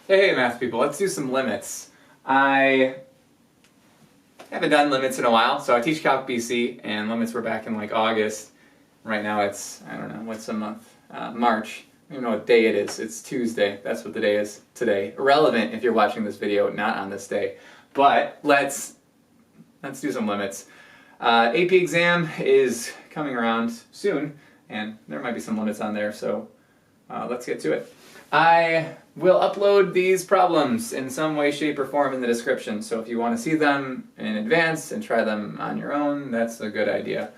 Hey math people, let's do some limits. I haven't done limits in a while, so I teach Calc BC, and limits were back in like August. Right now it's, I don't know, what's the month? March. I don't even know what day it is. It's Tuesday. That's what the day is today. Irrelevant if you're watching this video not on this day. But let's do some limits. AP exam is coming around soon, and there might be some limits on there, so let's get to it. I will upload these problems in some way, shape, or form in the description, so if you want to see them in advance and try them on your own, that's a good idea.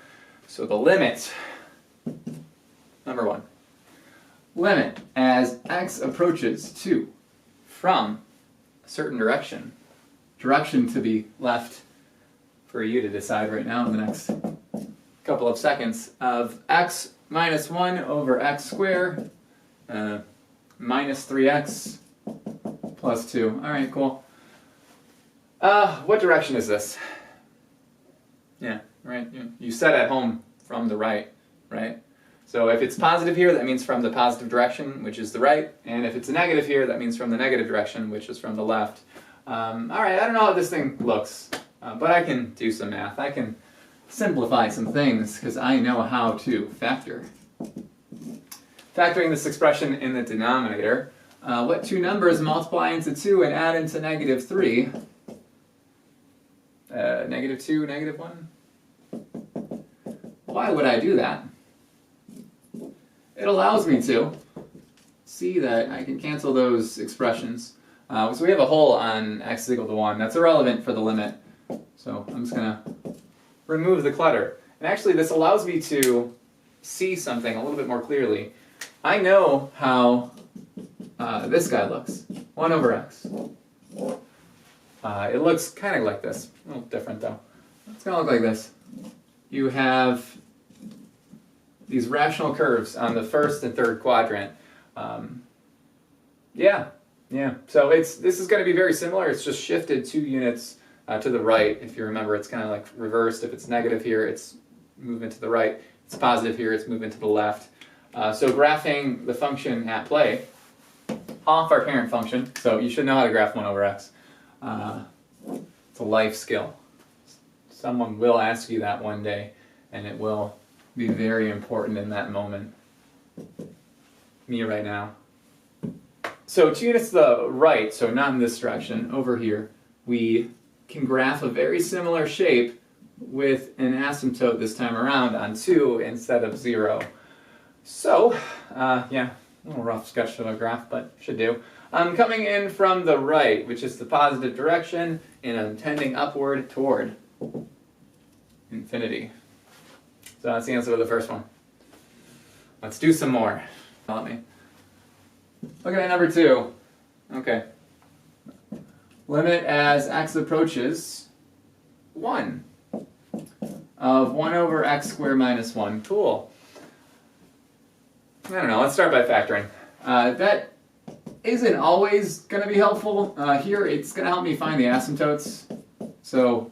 So the limit, number one. Limit as x approaches to, from a certain direction. Direction to be left for you to decide right now in the next couple of seconds, of x minus 1 over x squared minus 3x plus 2. Alright, cool. What direction is this? Yeah, right. You said at home from the right, right? So if it's positive here, that means from the positive direction, which is the right. And if it's a negative here, that means from the negative direction, which is from the left. Alright, I don't know how this thing looks, but I can do some math. I can simplify some things because I know how to factor. Factoring this expression in the denominator, what two numbers multiply into 2 and add into negative 3? Negative 2, negative 1? Why would I do that? It allows me to see that I can cancel those expressions. So we have a hole on x is equal to 1. That's irrelevant for the limit. So I'm just going to remove the clutter. And actually this allows me to see something a little bit more clearly. I know how this guy looks. 1 over x. It looks kind of like this. A little different though. It's going to look like this. You have these rational curves on the first and third quadrant. Yeah. So this is going to be very similar. It's just shifted 2 units to the right. If you remember, it's kind of like reversed. If it's negative here, it's movement to the right. It's positive here, it's movement to the left. So graphing the function at play off our parent function. So you should know how to graph 1 over x. It's a life skill. Someone will ask you that one day, and it will be very important in that moment. Me right now. So 2 units to the right, so not in this direction, over here, we can graph a very similar shape with an asymptote this time around on 2 instead of 0. So, yeah, a little rough sketch of a graph, but should do. I'm coming in from the right, which is the positive direction, and I'm tending upward toward infinity. So that's the answer to the first one. Let's do some more. Help me. Look at number 2. Okay. Limit as x approaches 1 of 1 over x squared minus 1. Cool. I don't know, let's start by factoring. That isn't always going to be helpful. Here it's going to help me find the asymptotes. So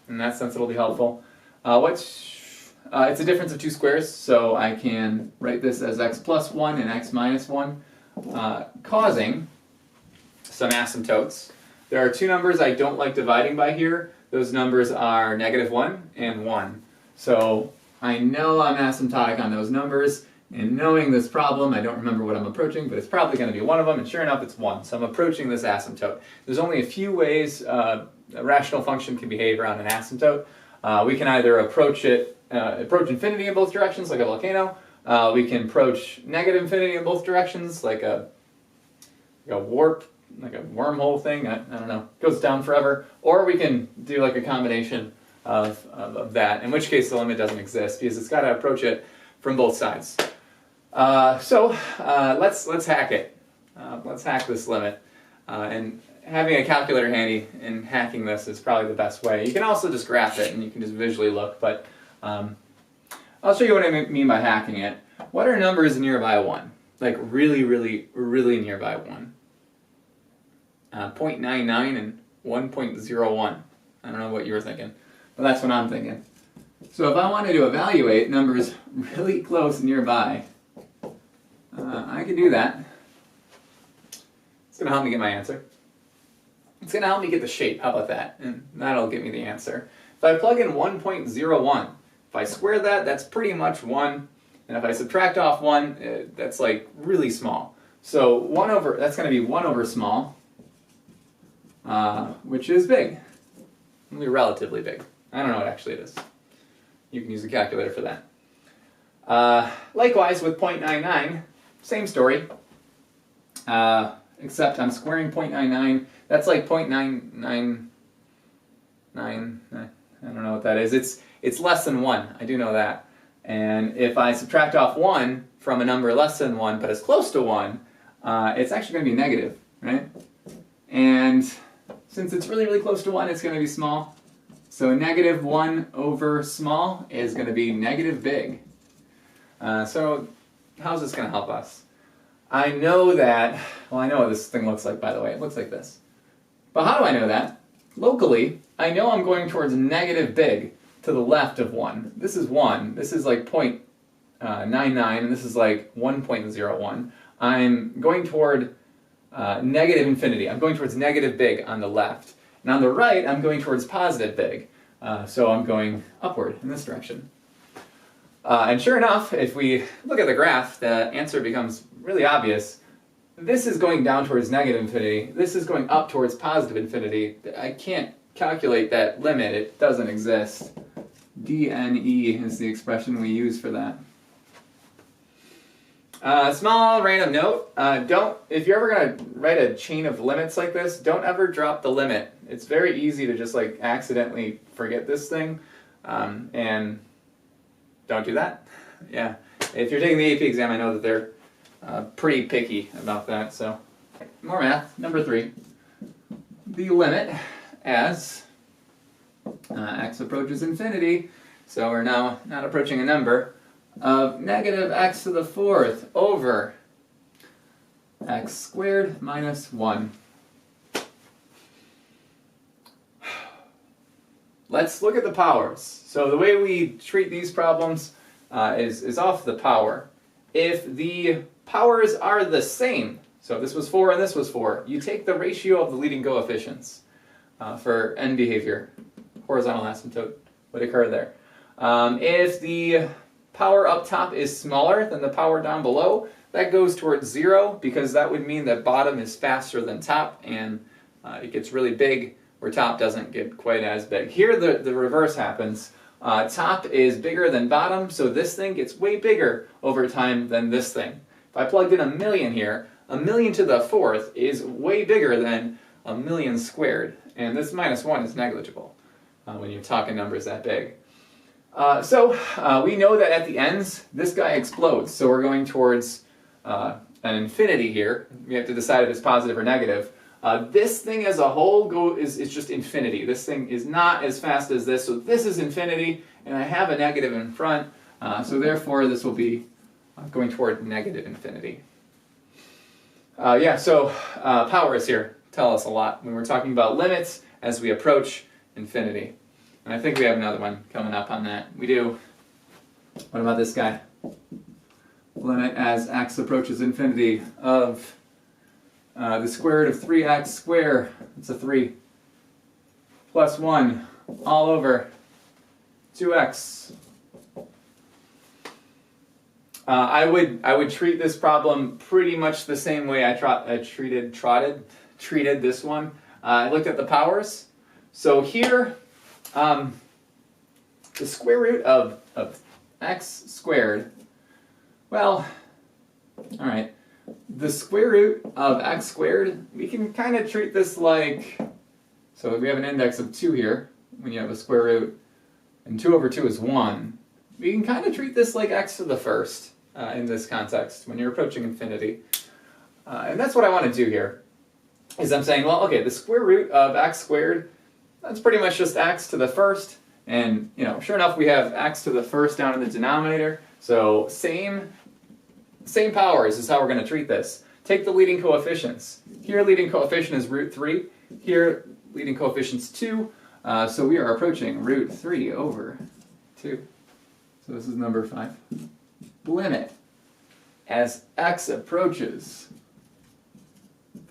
in that sense it'll be helpful. It's a difference of 2 squares, so I can write this as x plus 1 and x minus 1, causing some asymptotes. There are 2 numbers I don't like dividing by here. Those numbers are negative 1 and 1. So I know I'm asymptotic on those numbers, and knowing this problem, I don't remember what I'm approaching, but it's probably going to be one of them, and sure enough it's 1. So I'm approaching this asymptote. There's only a few ways a rational function can behave around an asymptote. We can either approach infinity in both directions, like a volcano. We can approach negative infinity in both directions, like a warp, like a wormhole thing. I don't know, goes down forever. Or we can do like a combination of that, in which case the limit doesn't exist because it's got to approach it from both sides. So let's hack it. Let's hack this limit. And having a calculator handy and hacking this is probably the best way. You can also just graph it and you can just visually look, but I'll show you what I mean by hacking it. What are numbers nearby 1? Like really, really, really nearby 1? 0.99 and 1.01. I don't know what you were thinking, but that's what I'm thinking. So if I wanted to evaluate numbers really close nearby, I could do that. going to help me get my answer. It's going to help me get the shape. How about that? And that'll give me the answer. If I plug in 1.01, if I square that, that's pretty much 1. And if I subtract off 1, that's like really small. So that's going to be 1 over small, which is big. Only relatively big. I don't know what actually it is. You can use a calculator for that. Likewise with 0.99, same story. Except I'm squaring 0.99. That's like 0.999. I don't know what that is. It's less than 1. I do know that. And if I subtract off 1 from a number less than 1, but is close to 1, it's actually going to be negative, right? And since it's really, really close to 1, it's going to be small. So negative 1 over small is going to be negative big. So how's this going to help us? I know that, well, I know what this thing looks like, by the way. It looks like this. But how do I know that? Locally, I know I'm going towards negative big to the left of 1. This is 1. This is like 0.99, and this is like 1.01. I'm going toward negative infinity. I'm going towards negative big on the left. And on the right, I'm going towards positive big. So I'm going upward in this direction. And sure enough, if we look at the graph, the answer becomes really obvious. This is going down towards negative infinity. This is going up towards positive infinity. I can't calculate that limit. It doesn't exist. DNE is the expression we use for that. Small random note, if you're ever going to write a chain of limits like this, don't ever drop the limit. It's very easy to just like accidentally forget this thing, and don't do that. Yeah, if you're taking the AP exam, I know that they're pretty picky about that, so more math. Number 3, the limit as x approaches infinity, so we're now not approaching a number, of negative x to the 4th over x squared minus 1. Let's look at the powers. So the way we treat these problems is off the power. If the powers are the same, so if this was 4 and this was 4, you take the ratio of the leading coefficients for end behavior. Horizontal asymptote would occur there. If the power up top is smaller than the power down below, that goes towards 0, because that would mean that bottom is faster than top, and it gets really big where top doesn't get quite as big. Here the reverse happens. Top is bigger than bottom, so this thing gets way bigger over time than this thing. If I plugged in 1,000,000 here, 1,000,000 to the 4th is way bigger than 1,000,000 squared, and this minus 1 is negligible when you're talking numbers that big. So we know that at the ends, this guy explodes, so we're going towards an infinity here. We have to decide if it's positive or negative. This thing as a whole is just infinity. This thing is not as fast as this, so this is infinity, and I have a negative in front, so therefore this will be going toward negative infinity. So powers here tell us a lot when we're talking about limits as we approach infinity. And I think we have another one coming up on that. We do. What about this guy? Limit as x approaches infinity of the square root of 3x squared, it's a 3, plus 1 all over 2x. I would treat this problem pretty much the same way I treated this one. I looked at the powers. So here, the square root of x squared, well, all right, the square root of x squared, we can kind of treat this like, so we have an index of 2 here, when you have a square root, and 2 over 2 is 1. We can kind of treat this like x to the 1st in this context, when you're approaching infinity. And that's what I want to do here, is I'm saying, well, okay, the square root of x squared, that's pretty much just x to the 1st, and sure enough we have x to the 1st down in the denominator, so same powers is how we're going to treat this. Take the leading coefficients. Here leading coefficient is root 3, here leading coefficient's 2, so we are approaching root 3 over 2. So this is number 5. Limit as x approaches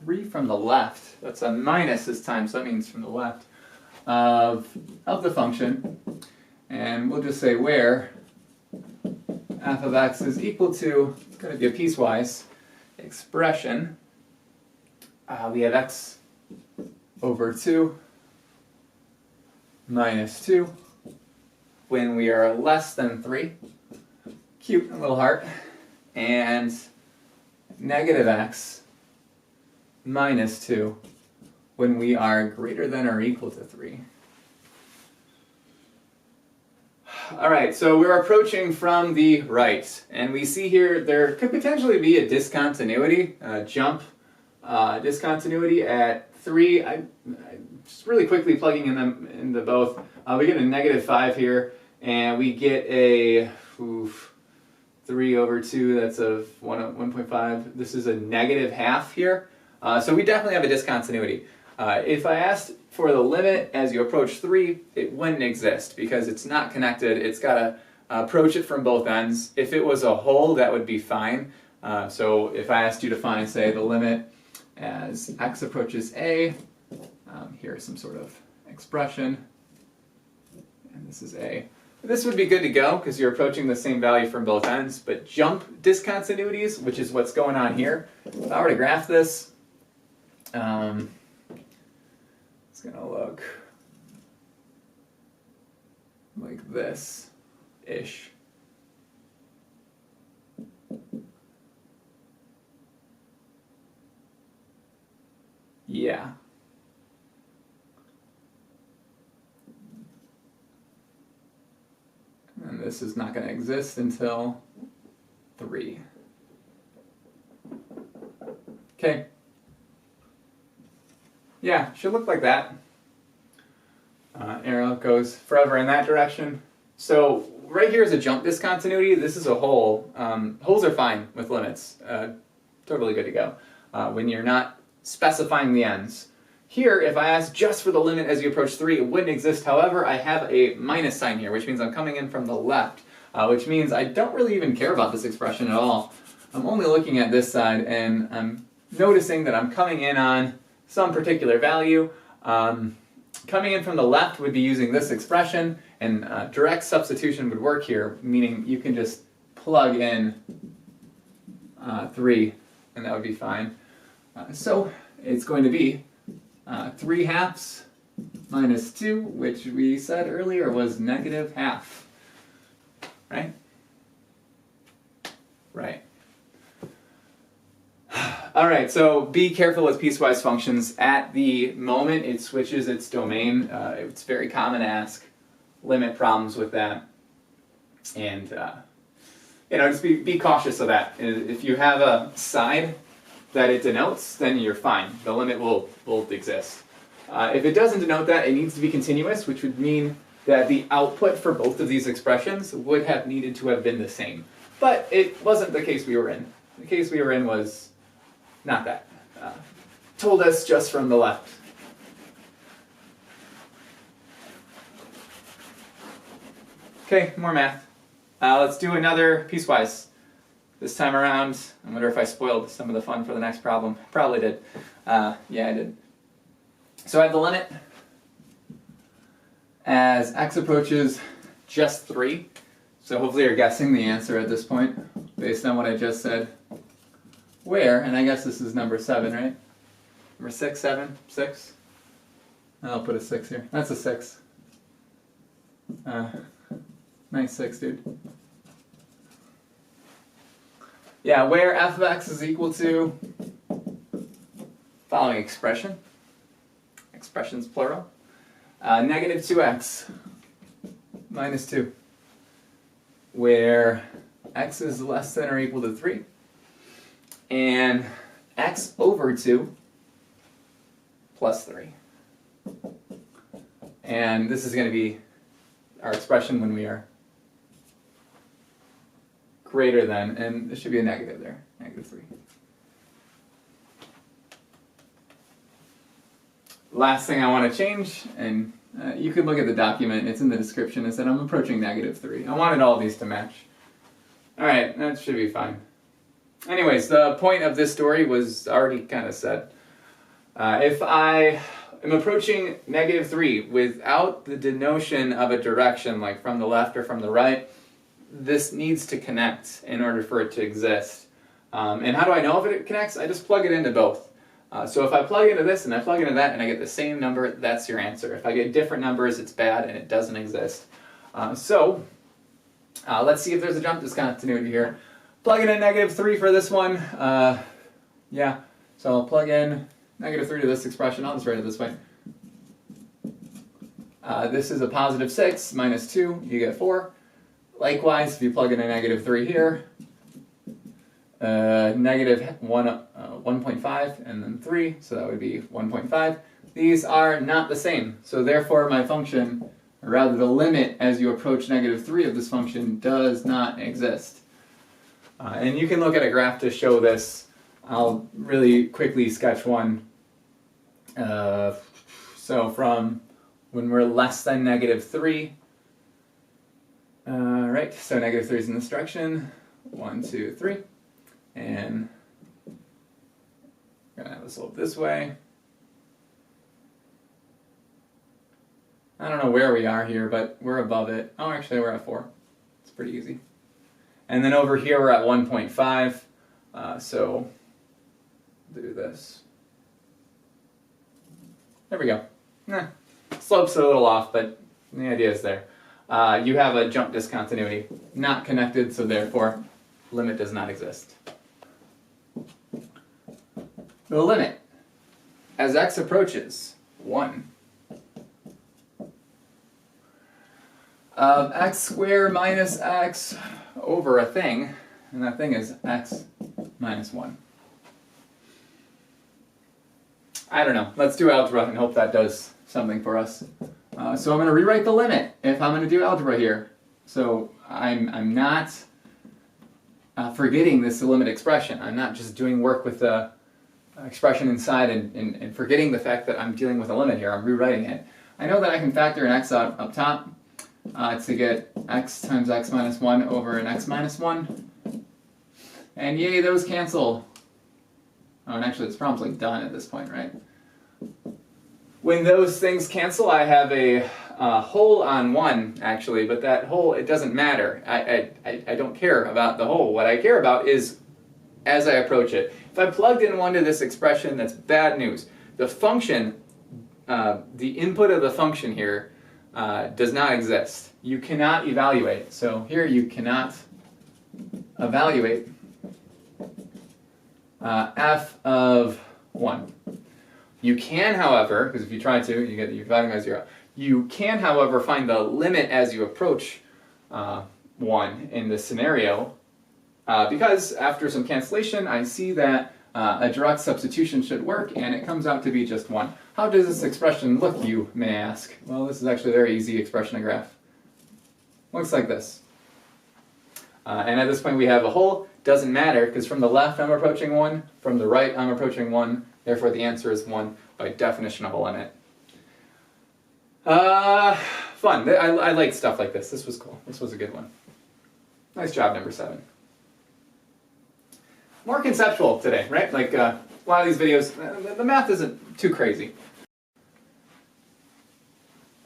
3 3 from the left. That's a minus this time, so that means from the left of the function. And we'll just say where f of x is equal to, it's going to be a piecewise expression. We have x over 2 minus 2 when we are less than 3. Cute, a little heart. And negative x minus 2 when we are greater than or equal to 3. Alright, so we're approaching from the right, and we see here there could potentially be a discontinuity, a jump discontinuity at 3. I just really quickly plugging in them into both. We get a negative 5 here, and we get a 3 over 2, that's a 1.5. This is a negative half here. So we definitely have a discontinuity. If I asked for the limit as you approach 3, it wouldn't exist because it's not connected. It's got to approach it from both ends. If it was a whole, that would be fine. So if I asked you to find, say, the limit as x approaches a, here's some sort of expression, and this is a. This would be good to go because you're approaching the same value from both ends, but jump discontinuities, which is what's going on here. If I were to graph this, it's going to look like this-ish. Yeah. And this is not going to exist until 3. Okay. Yeah, should look like that. Arrow goes forever in that direction. So right here is a jump discontinuity. This is a hole. Holes are fine with limits. Totally good to go. When you're not specifying the ends. Here, if I ask just for the limit as you approach 3, it wouldn't exist. However, I have a minus sign here, which means I'm coming in from the left, which means I don't really even care about this expression at all. I'm only looking at this side, and I'm noticing that I'm coming in on some particular value. Coming in from the left would be using this expression, and direct substitution would work here, meaning you can just plug in 3, and that would be fine. So it's going to be 3 halves minus 2, which we said earlier was negative half. Right? Right. Alright, so be careful with piecewise functions. At the moment it switches its domain. It's very common to ask limit problems with that. And just be cautious of that. If you have a side that it denotes, then you're fine. The limit will exist. If it doesn't denote that, it needs to be continuous, which would mean that the output for both of these expressions would have needed to have been the same. But it wasn't the case we were in. The case we were in was not that. Told us just from the left. Okay, more math. Let's do another piecewise. This time around, I wonder if I spoiled some of the fun for the next problem. Probably did. Yeah, I did. So I have the limit as x approaches just 3. So hopefully you're guessing the answer at this point based on what I just said. Where, and I guess this is number 7, right? Number 6, 7, 6. I'll put a 6 here. That's a 6. Nice 6, dude. Yeah, where f of x is equal to following expression. Expressions plural. Negative 2x minus 2. Where x is less than or equal to 3. And x over 2 plus 3. And this is going to be our expression when we are greater than, and there should be a negative there, negative 3. Last thing I want to change, and you could look at the document, it's in the description, it said I'm approaching negative 3. I wanted all these to match. Alright, that should be fine. Anyways, the point of this story was already kind of said. If I am approaching -3 without the denotion of a direction, like from the left or from the right, this needs to connect in order for it to exist. And how do I know if it connects? I just plug it into both. So if I plug into this and I plug into that and I get the same number, that's your answer. If I get different numbers, it's bad and it doesn't exist. Let's see if there's a jump discontinuity here. Plug in a -3 for this one. Yeah, so I'll plug in -3 to this expression. I'll just write it this way. This is a +6 minus 2, you get 4. Likewise, if you plug in a -3 here, -1.5 and then 3, so that would be 1.5. These are not the same, so therefore my function, or rather the limit as you approach -3 of this function, does not exist. And you can look at a graph to show this. I'll really quickly sketch one. So from when we're less than -3, right, so -3 is in this direction, 1, 2, 3, and we're going to have a slope this way. I don't know where we are here, but we're above it. Oh, actually we're at 4. It's pretty easy. And then over here we're at 1.5, so do this. There we go. Slope's a little off, but the idea is there. You have a jump discontinuity, not connected, so therefore limit does not exist. The limit, as x approaches 1, of x squared minus x over a thing, and that thing is x minus 1. I don't know. Let's do algebra and hope that does something for us. So I'm going to rewrite the limit if I'm going to do algebra here. So I'm not forgetting this limit expression. I'm not just doing work with the expression inside and forgetting the fact that I'm dealing with a limit here. I'm rewriting it. I know that I can factor an x out up top to get x times x minus 1 over an x minus 1. And yay, those cancel. Oh, and actually this problem's like done at this point, right? When those things cancel, I have a hole on 1, actually, but that hole, it doesn't matter. I don't care about the hole. What I care about is as I approach it. If I plugged in 1 to this expression, that's bad news. The function, the input of the function here does not exist. You cannot evaluate. So here you cannot evaluate f of 1. You can, however, because if you try to, you get your value by 0. You can, however, find the limit as you approach 1 in this scenario, because after some cancellation, I see that a direct substitution should work, and it comes out to be just 1. How does this expression look, you may ask? Well, this is actually a very easy expression to graph. Looks like this. And at this point we have a hole. Doesn't matter, because from the left I'm approaching 1, from the right I'm approaching 1, therefore the answer is 1 by definition of a limit. Fun. I like stuff like this. This was cool. This was a good one. Nice job, number 7. More conceptual today, right? Like a lot of these videos, the math isn't too crazy.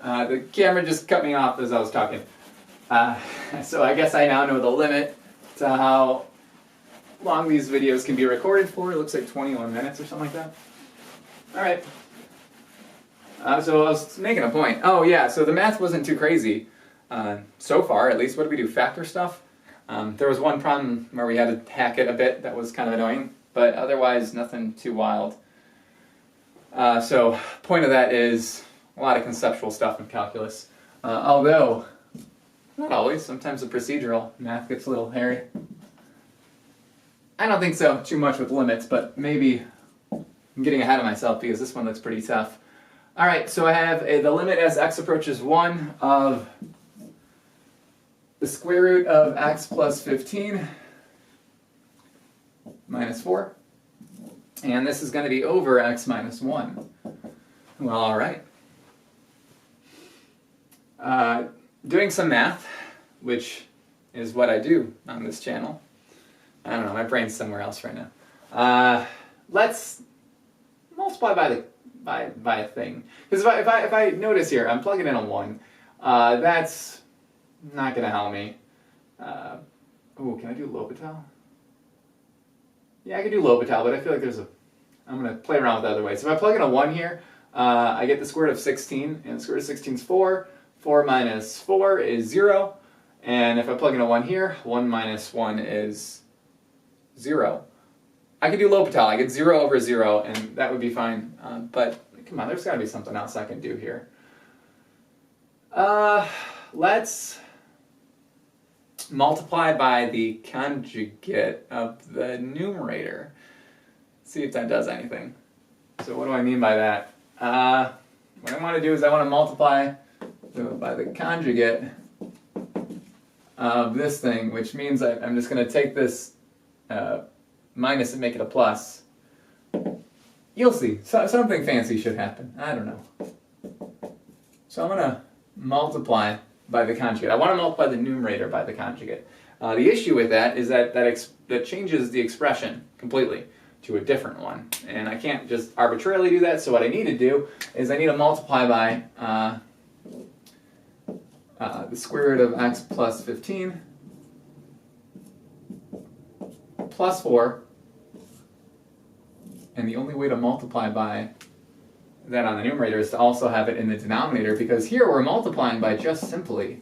The camera just cut me off as I was talking. So I guess I now know the limit to how long these videos can be recorded for. It looks like 21 minutes or something like that. Alright. So I was making a point. Oh yeah, so the math wasn't too crazy. So far, at least. What did we do? Factor stuff? There was one problem where we had to hack it a bit that was kind of annoying, but otherwise nothing too wild. So point of that is a lot of conceptual stuff in calculus. Although, not always. Sometimes the procedural math gets a little hairy. I don't think so too much with limits, but maybe I'm getting ahead of myself because this one looks pretty tough. Alright, so I have the limit as x approaches 1 of the square root of x plus 15 minus 4. And this is going to be over x minus 1. Well, alright. Doing some math, which is what I do on this channel. I don't know, my brain's somewhere else right now. Let's multiply by a thing. Because if I notice here, I'm plugging in a 1. That's not going to help me. Oh, can I do L'Hopital? Yeah, I can do L'Hopital, but I feel like I'm going to play around with other ways. So if I plug in a 1 here, I get the square root of 16, and the square root of 16 is 4. 4 minus 4 is 0. And if I plug in a 1 here, 1 minus 1 is 0. I could do L'Hopital. I get 0 over 0, and that would be fine. But come on, there's got to be something else I can do here. Let's multiply by the conjugate of the numerator. See if that does anything. So what do I mean by that? What I want to do is I want to multiply by the conjugate of this thing, which means I'm just going to take this minus and make it a plus. You'll see. Something fancy should happen. I don't know. So I'm going to multiply by the conjugate. I want to multiply the numerator by the conjugate. The issue with that is that changes the expression completely to a different one. And I can't just arbitrarily do that, so what I need to do is I need to multiply by the square root of x plus 15 plus 4, and the only way to multiply by that on the numerator is to also have it in the denominator, because here we're multiplying by just simply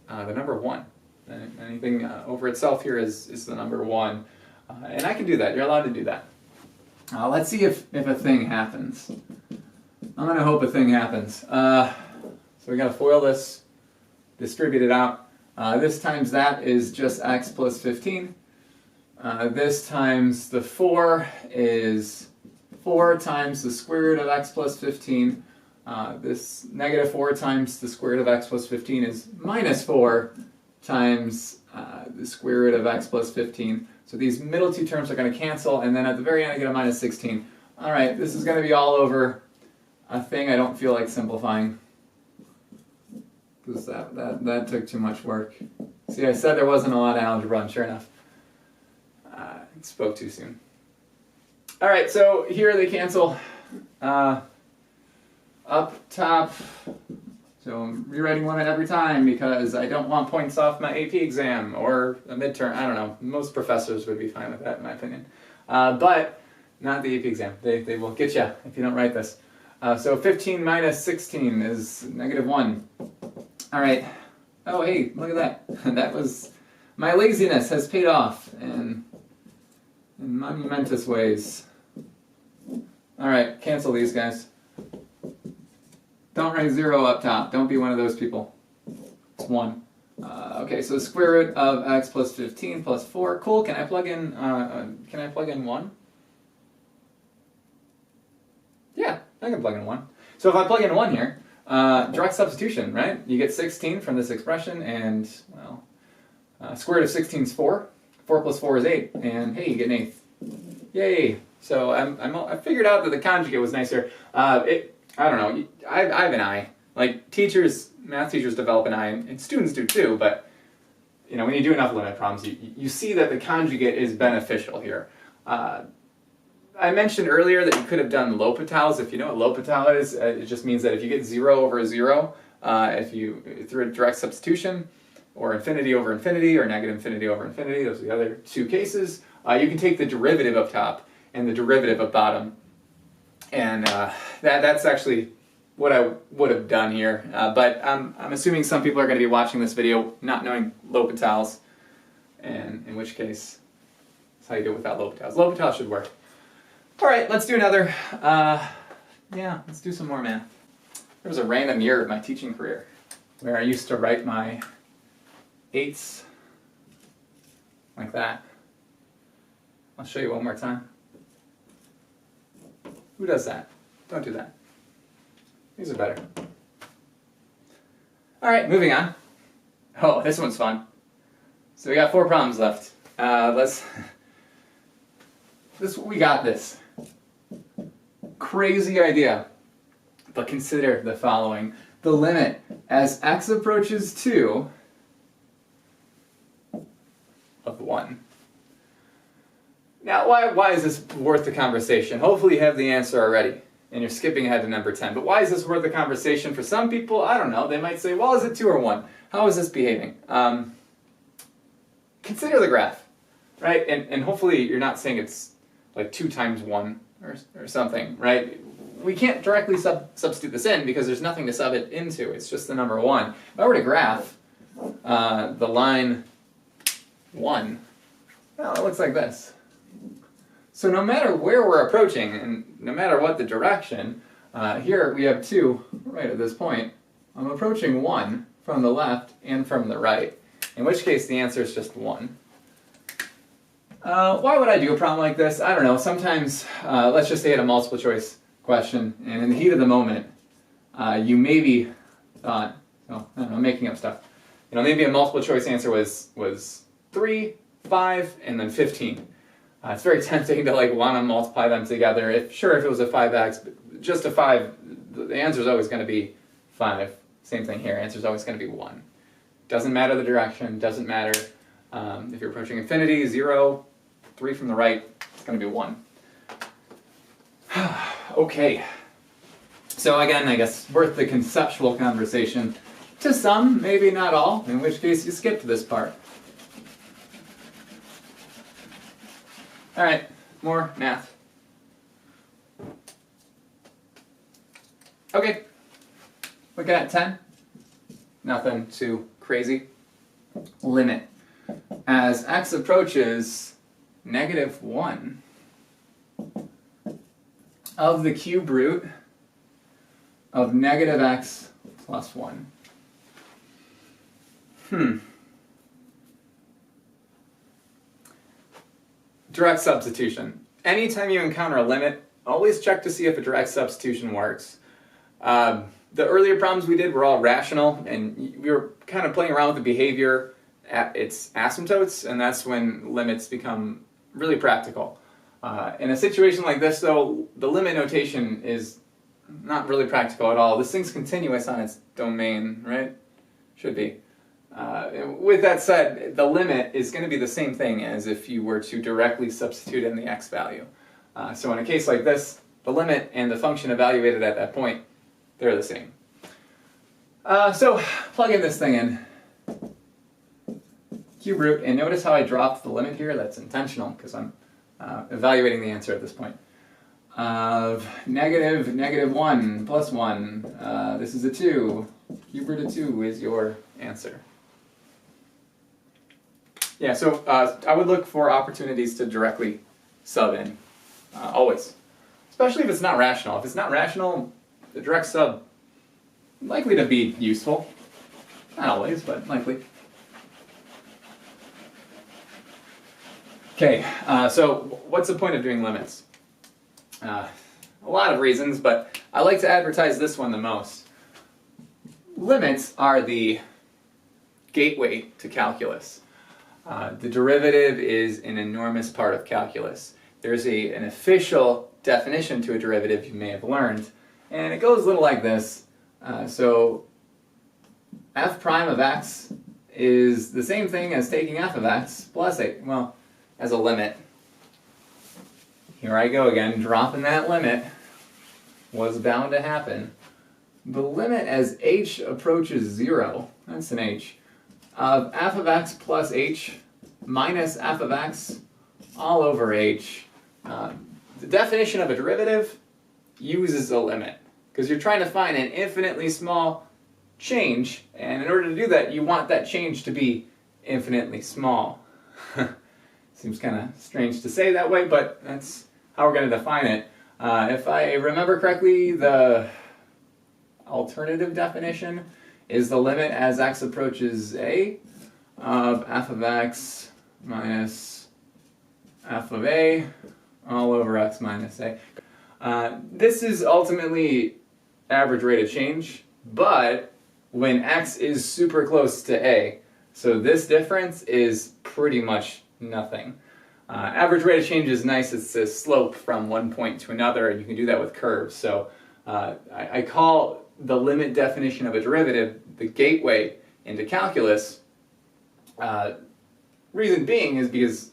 the number 1. Anything over itself here is the number 1. And I can do that. You're allowed to do that. Let's see if a thing happens. I'm going to hope a thing happens. So we got to FOIL this, distribute it out. This times that is just x plus 15. This times the 4 is 4 times the square root of x plus 15. This negative 4 times the square root of x plus 15 is minus 4 times the square root of x plus 15. So these middle two terms are going to cancel, and then at the very end I get a minus 16. All right, this is going to be all over a thing I don't feel like simplifying, because that took too much work. See, I said there wasn't a lot of algebra, and sure enough, I spoke too soon. All right, so here they cancel. Up top, so I'm rewriting limit every time because I don't want points off my AP exam or a midterm. I don't know. Most professors would be fine with that, in my opinion. But not the AP exam. They will get you if you don't write this. So 15 minus 16 is negative 1. All right. Oh, hey, look at that. That was, my laziness has paid off in monumentous ways. All right, cancel these guys. Don't write 0 up top. Don't be one of those people. It's 1. Okay, so the square root of x plus 15 plus 4. Cool. Can I plug in 1? Yeah, I can plug in 1. So if I plug in 1 here, direct substitution, right? You get 16 from this expression, and, well, square root of 16 is 4. 4 plus 4 is 8, and hey, you get an eighth. Yay! So I figured out that the conjugate was nicer. I don't know. I have an eye. Like teachers, math teachers develop an eye, and students do too. But you know, when you do enough limit problems, you see that the conjugate is beneficial here. I mentioned earlier that you could have done L'Hopitals. If you know what L'Hopital is, it just means that if you get 0 over 0, through a direct substitution, or infinity over infinity, or negative infinity over infinity, those are the other two cases, you can take the derivative of top and the derivative of bottom. And that's actually what I would have done here. But I'm assuming some people are going to be watching this video not knowing L'Hopitals, and in which case, that's how you do it without L'Hopitals. L'Hopital should work. All right, let's do another. Yeah, let's do some more math. There was a random year of my teaching career where I used to write my 8s like that. I'll show you one more time. Who does that? Don't do that. These are better. All right, moving on. Oh, this one's fun. So we got 4 problems left. We got this. Crazy idea. But consider the following. The limit as x approaches 2 of 1. Now, why is this worth the conversation? Hopefully you have the answer already, and you're skipping ahead to number 10. But why is this worth the conversation? For some people, I don't know, they might say, well, is it 2 or 1? How is this behaving? Consider the graph, right? And hopefully you're not saying it's like 2 times 1 or something, right? We can't directly substitute this in because there's nothing to sub it into. It's just the number 1. If I were to graph the line 1, well, it looks like this. So no matter where we're approaching, and no matter what the direction, here we have 2 right at this point. I'm approaching 1 from the left and from the right, in which case the answer is just 1. Why would I do a problem like this? I don't know. Sometimes, let's just say I had a multiple choice question, and in the heat of the moment, you maybe thought, oh, I don't know, I'm making up stuff. You know, maybe a multiple choice answer was 3, 5, and then 15. It's very tempting to like want to multiply them together. If it was a 5x, but just a 5, the answer is always going to be 5. Same thing here. Answer is always going to be 1. Doesn't matter the direction. Doesn't matter if you're approaching infinity. 0, 3 from the right. It's going to be 1. Okay. So again, I guess worth the conceptual conversation. To some, maybe not all. In which case, you skip to this part. All right, more math. Okay, looking at 10. Nothing too crazy. Limit. As x approaches -1 of the cube root of -x plus 1. Direct substitution. Anytime you encounter a limit, always check to see if a direct substitution works. The earlier problems we did were all rational, and we were kind of playing around with the behavior at its asymptotes, and that's when limits become really practical. In a situation like this, though, the limit notation is not really practical at all. This thing's continuous on its domain, right? Should be. With that said, the limit is going to be the same thing as if you were to directly substitute in the x value. So in a case like this, the limit and the function evaluated at that point, they're the same. So plug in this thing in. Cube root, and notice how I dropped the limit here. That's intentional because I'm evaluating the answer at this point. Of -1 plus 1, this is a 2. Cube root of 2 is your answer. Yeah, so I would look for opportunities to directly sub in, always. Especially if it's not rational. If it's not rational, the direct sub likely to be useful. Not always, but likely. Okay, so what's the point of doing limits? A lot of reasons, but I like to advertise this one the most. Limits are the gateway to calculus. The derivative is an enormous part of calculus. There's an official definition to a derivative you may have learned, and it goes a little like this. So f prime of x is the same thing as taking f of x plus 8, well, as a limit. Here I go again, dropping that limit. Was bound to happen. The limit as h approaches 0, that's an h, of f of x plus h minus f of x all over h. The definition of a derivative uses a limit, because you're trying to find an infinitely small change, and in order to do that, you want that change to be infinitely small. Seems kind of strange to say that way, but that's how we're going to define it. If I remember correctly, the alternative definition is the limit as x approaches a of f of x minus f of a all over x minus a. This is ultimately average rate of change, but when x is super close to a, so this difference is pretty much nothing. Average rate of change is nice. It's a slope from one point to another, and you can do that with curves. So I call the limit definition of a derivative the gateway into calculus. Reason being is because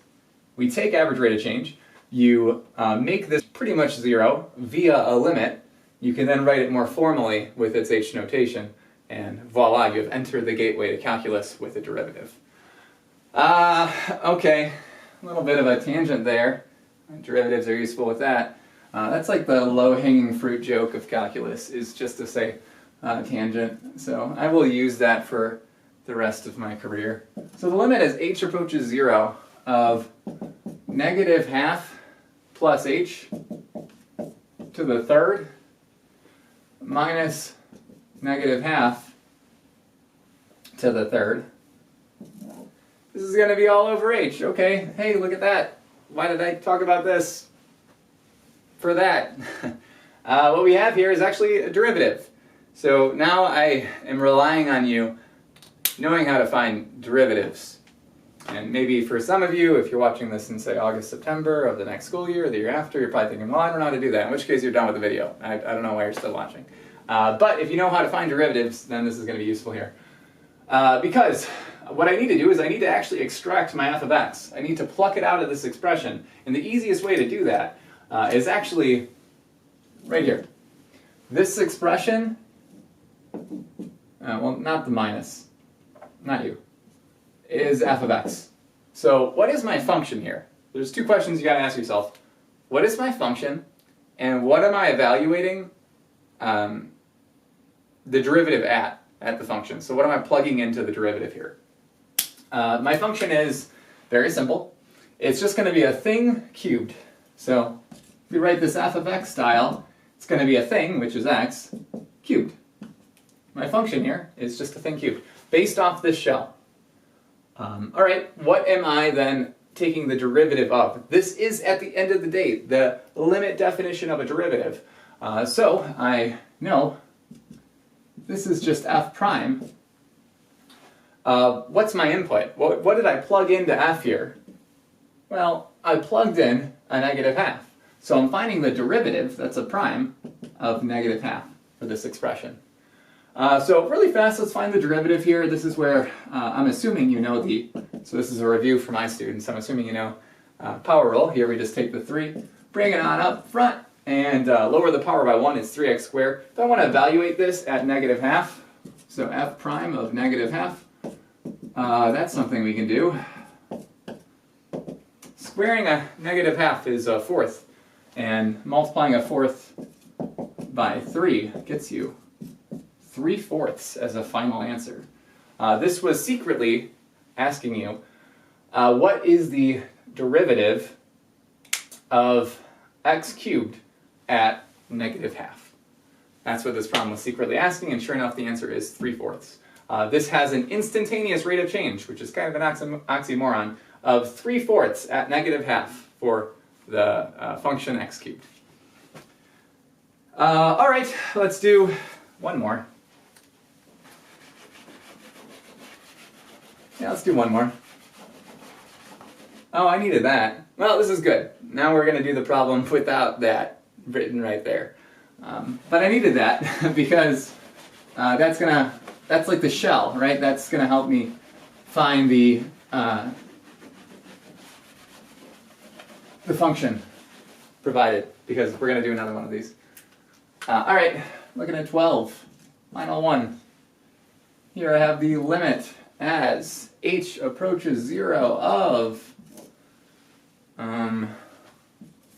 we take average rate of change, you make this pretty much zero via a limit. You can then write it more formally with its H notation, and voila, you have entered the gateway to calculus with a derivative. Okay, a little bit of a tangent there. Derivatives are useful with that. That's like the low-hanging fruit joke of calculus, is just to say tangent. So I will use that for the rest of my career. So the limit as h approaches 0 of negative half plus h to the third minus negative half to the third. This is going to be all over h. Okay, hey, look at that. Why did I talk about this? For that. What we have here is actually a derivative. So now I am relying on you knowing how to find derivatives. And maybe for some of you, if you're watching this in, say, August, September of the next school year or the year after, you're probably thinking, well, I don't know how to do that, in which case you're done with the video. I don't know why you're still watching. But if you know how to find derivatives, then this is going to be useful here. Because what I need to do is I need to actually extract my f of x. I need to pluck it out of this expression. And the easiest way to do that is actually right here. This expression, well, not the minus, not you, is f of x. So what is my function here? There's two questions you got to ask yourself. What is my function, and what am I evaluating the derivative at the function? So what am I plugging into the derivative here? My function is very simple. It's just going to be a thing cubed. So if we write this f of x style, it's going to be a thing, which is x, cubed. My function here is just a thing cubed, based off this shell. All right, what am I then taking the derivative of? This is, at the end of the day, the limit definition of a derivative. So I know this is just f prime. What's my input? What did I plug into f here? Well, I plugged in a negative half. So I'm finding the derivative, that's a prime, of negative half for this expression. So really fast, let's find the derivative here. This is where I'm assuming you know so this is a review for my students, I'm assuming you know power rule. Here we just take the 3, bring it on up front, and lower the power by 1 is 3x squared. If I want to evaluate this at negative half, so f prime of negative half, that's something we can do. Squaring a negative half is a fourth, and multiplying a fourth by 3 gets you 3/4 as a final answer. This was secretly asking you, what is the derivative of x cubed at negative half? That's what this problem was secretly asking, and sure enough, the answer is 3/4. This has an instantaneous rate of change, which is kind of an oxymoron, of 3/4 at negative half for the function x cubed. All right, let's do one more. Yeah, let's do one more. Oh, I needed that. Well, this is good. Now we're going to do the problem without that written right there. But I needed that because that's like the shell, right? That's going to help me find the function provided, because we're going to do another one of these. All right, looking at 12, final one. Here I have the limit as h approaches 0 of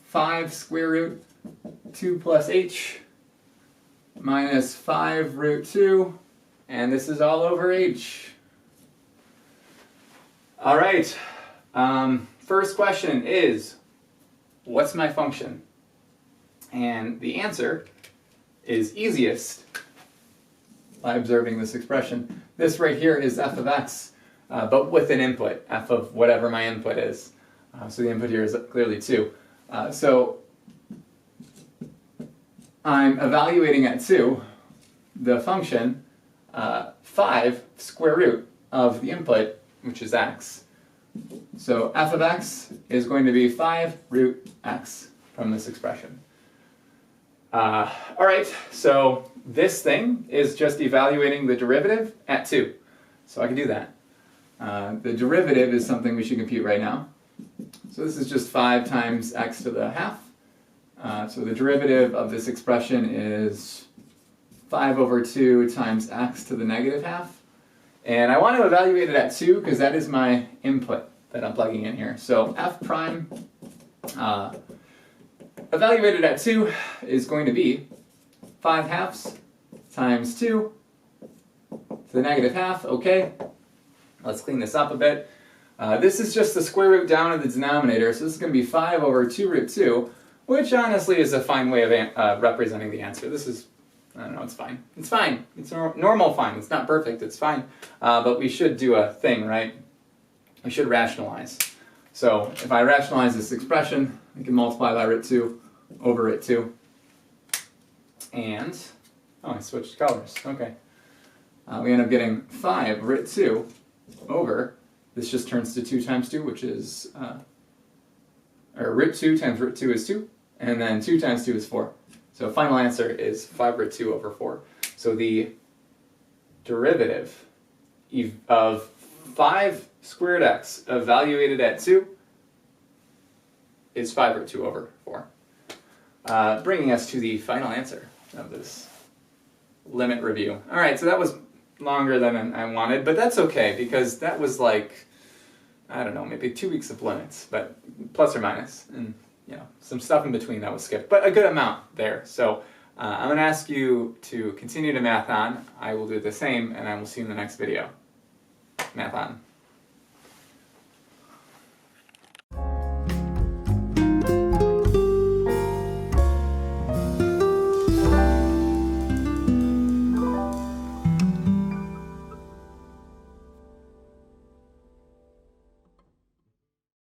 5 square root 2 plus h minus 5 root 2, and this is all over h. All right, first question is, what's my function? And the answer is easiest by observing this expression. This right here is f of x, but with an input, f of whatever my input is. So the input here is clearly 2. So I'm evaluating at 2 the function 5 square root of the input, which is x. So f of x is going to be 5 root x from this expression. All right, so this thing is just evaluating the derivative at 2. So I can do that. The derivative is something we should compute right now. So this is just 5 times x to the half. So the derivative of this expression is 5 over 2 times x to the negative half. And I want to evaluate it at 2 because that is my input that I'm plugging in here. So f prime evaluated at 2 is going to be 5 halves times 2 to the negative half. Okay, let's clean this up a bit. This is just the square root down of the denominator, so this is going to be 5 over 2 root 2, which honestly is a fine way of representing the answer. This is, I don't know, it's fine. It's fine. It's normal fine. It's not perfect. It's fine. But we should do a thing, right? We should rationalize. So if I rationalize this expression, I can multiply by root 2 over root 2. And, oh, I switched colors. Okay. We end up getting 5 root 2 over, this just turns to 2 times 2, which is, or root 2 times root 2 is 2, and then 2 times 2 is 4. So final answer is 5 root 2 over 4. So the derivative of 5 squared x evaluated at 2 is 5 root 2 over 4. Bringing us to the final answer of this limit review. Alright, so that was longer than I wanted, but that's okay because that was like, I don't know, maybe 2 weeks of limits, but plus or minus, and you know, some stuff in between that was skipped, but a good amount there. So I'm going to ask you to continue to math on. I will do the same, and I will see you in the next video. Math on.